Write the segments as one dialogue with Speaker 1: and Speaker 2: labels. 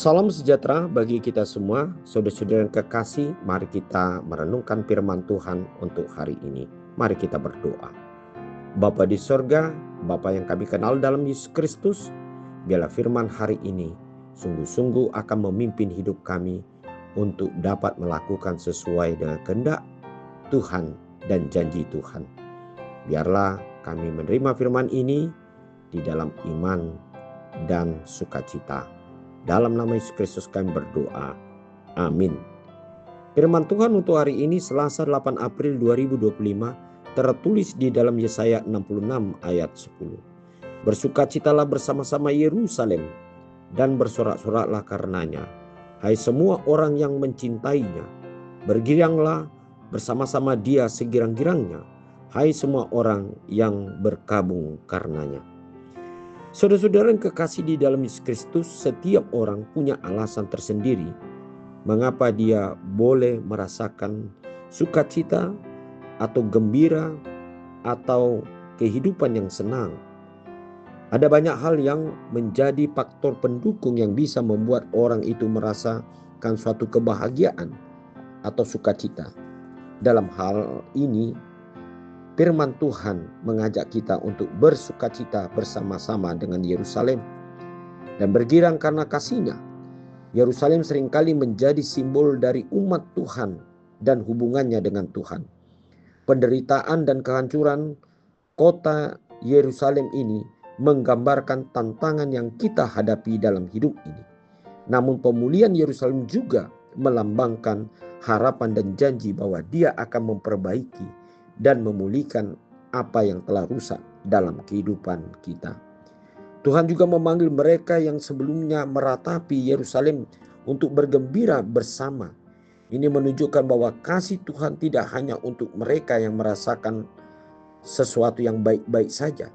Speaker 1: Salam sejahtera bagi kita semua, saudara-saudara yang kekasih. Mari kita merenungkan firman Tuhan untuk hari ini. Mari kita berdoa. Bapa di sorga, Bapa yang kami kenal dalam Yesus Kristus, biarlah firman hari ini sungguh-sungguh akan memimpin hidup kami untuk dapat melakukan sesuai dengan kehendak Tuhan dan janji Tuhan. Biarlah kami menerima firman ini di dalam iman dan sukacita. Dalam nama Yesus Kristus kami berdoa. Amin. Firman Tuhan untuk hari ini Selasa 8 April 2025 tertulis di dalam Yesaya 66 ayat 10. Bersukacitalah bersama-sama Yerusalem dan bersorak-soraklah karenanya. Hai semua orang yang mencintainya, bergiranglah bersama-sama dia segirang-girangnya. Hai semua orang yang berkabung karenanya. Saudara-saudara yang kekasih di dalam Yesus Kristus, setiap orang punya alasan tersendiri mengapa dia boleh merasakan sukacita atau gembira atau kehidupan yang senang. Ada banyak hal yang menjadi faktor pendukung yang bisa membuat orang itu merasakan suatu kebahagiaan atau sukacita. Dalam hal ini, firman Tuhan mengajak kita untuk bersukacita bersama-sama dengan Yerusalem dan bergirang karena kasih-Nya. Yerusalem seringkali menjadi simbol dari umat Tuhan dan hubungannya dengan Tuhan. Penderitaan dan kehancuran kota Yerusalem ini menggambarkan tantangan yang kita hadapi dalam hidup ini. Namun pemulihan Yerusalem juga melambangkan harapan dan janji bahwa Dia akan memperbaiki dan memulihkan apa yang telah rusak dalam kehidupan kita. Tuhan juga memanggil mereka yang sebelumnya meratapi Yerusalem untuk bergembira bersama. Ini menunjukkan bahwa kasih Tuhan tidak hanya untuk mereka yang merasakan sesuatu yang baik-baik saja,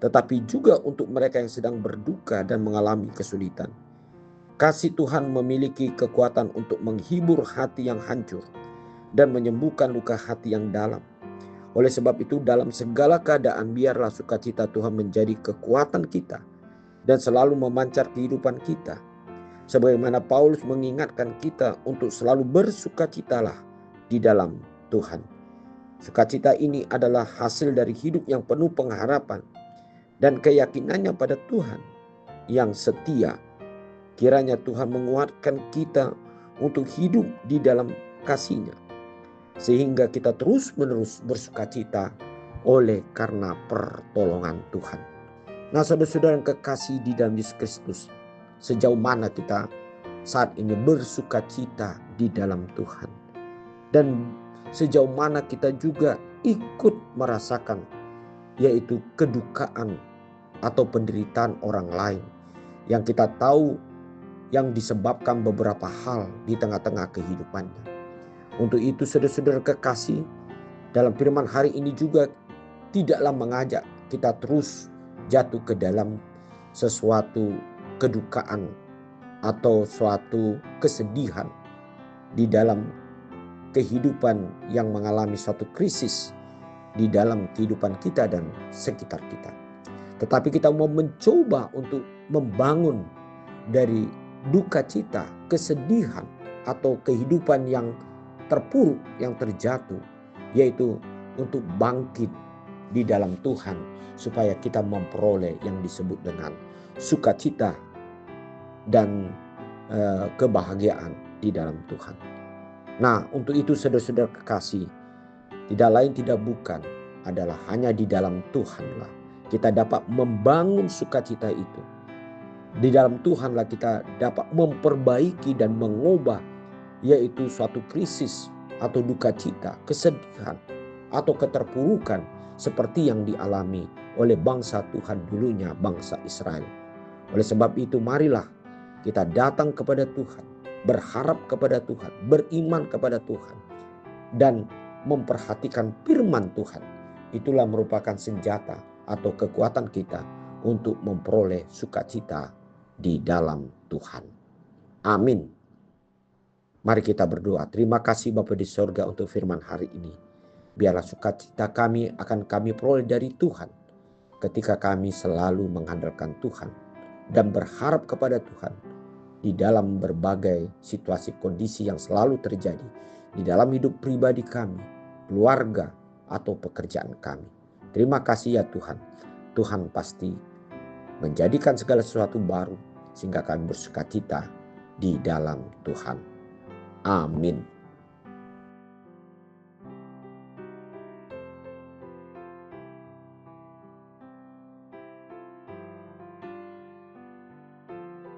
Speaker 1: tetapi juga untuk mereka yang sedang berduka dan mengalami kesulitan. Kasih Tuhan memiliki kekuatan untuk menghibur hati yang hancur dan menyembuhkan luka hati yang dalam. Oleh sebab itu, dalam segala keadaan biarlah sukacita Tuhan menjadi kekuatan kita dan selalu memancar kehidupan kita. Sebagaimana Paulus mengingatkan kita untuk selalu bersukacitalah di dalam Tuhan. Sukacita ini adalah hasil dari hidup yang penuh pengharapan dan keyakinannya pada Tuhan yang setia. Kiranya Tuhan menguatkan kita untuk hidup di dalam kasih-Nya, sehingga kita terus-menerus bersukacita oleh karena pertolongan Tuhan. Nah, saudara-saudara yang kekasih di dalam Yesus Kristus, sejauh mana kita saat ini bersukacita di dalam Tuhan, dan sejauh mana kita juga ikut merasakan yaitu kedukaan atau penderitaan orang lain yang kita tahu yang disebabkan beberapa hal di tengah-tengah kehidupannya. Untuk itu, saudara-saudara kekasih, dalam firman hari ini juga tidaklah mengajak kita terus jatuh ke dalam sesuatu kedukaan atau suatu kesedihan di dalam kehidupan yang mengalami suatu krisis di dalam kehidupan kita dan sekitar kita. Tetapi kita mau mencoba untuk membangun dari duka cita, kesedihan atau kehidupan yang terpuruk, yang terjatuh, yaitu untuk bangkit di dalam Tuhan supaya kita memperoleh yang disebut dengan sukacita dan kebahagiaan di dalam Tuhan. Nah, untuk itu saudara-saudara kekasih, tidak lain tidak bukan adalah hanya di dalam Tuhanlah kita dapat membangun sukacita itu. Di dalam Tuhanlah kita dapat memperbaiki dan mengubah yaitu suatu krisis atau duka cita, kesedihan atau keterpurukan seperti yang dialami oleh bangsa Tuhan dulunya, bangsa Israel. Oleh sebab itu, marilah kita datang kepada Tuhan, berharap kepada Tuhan, beriman kepada Tuhan, dan memperhatikan firman Tuhan. Itulah merupakan senjata atau kekuatan kita untuk memperoleh sukacita di dalam Tuhan. Amin. Mari kita berdoa. Terima kasih Bapa di sorga untuk firman hari ini. Biarlah sukacita kami akan kami peroleh dari Tuhan ketika kami selalu mengandalkan Tuhan dan berharap kepada Tuhan di dalam berbagai situasi kondisi yang selalu terjadi di dalam hidup pribadi kami, keluarga, atau pekerjaan kami. Terima kasih ya Tuhan. Tuhan pasti menjadikan segala sesuatu baru sehingga kami bersukacita di dalam Tuhan. Amin.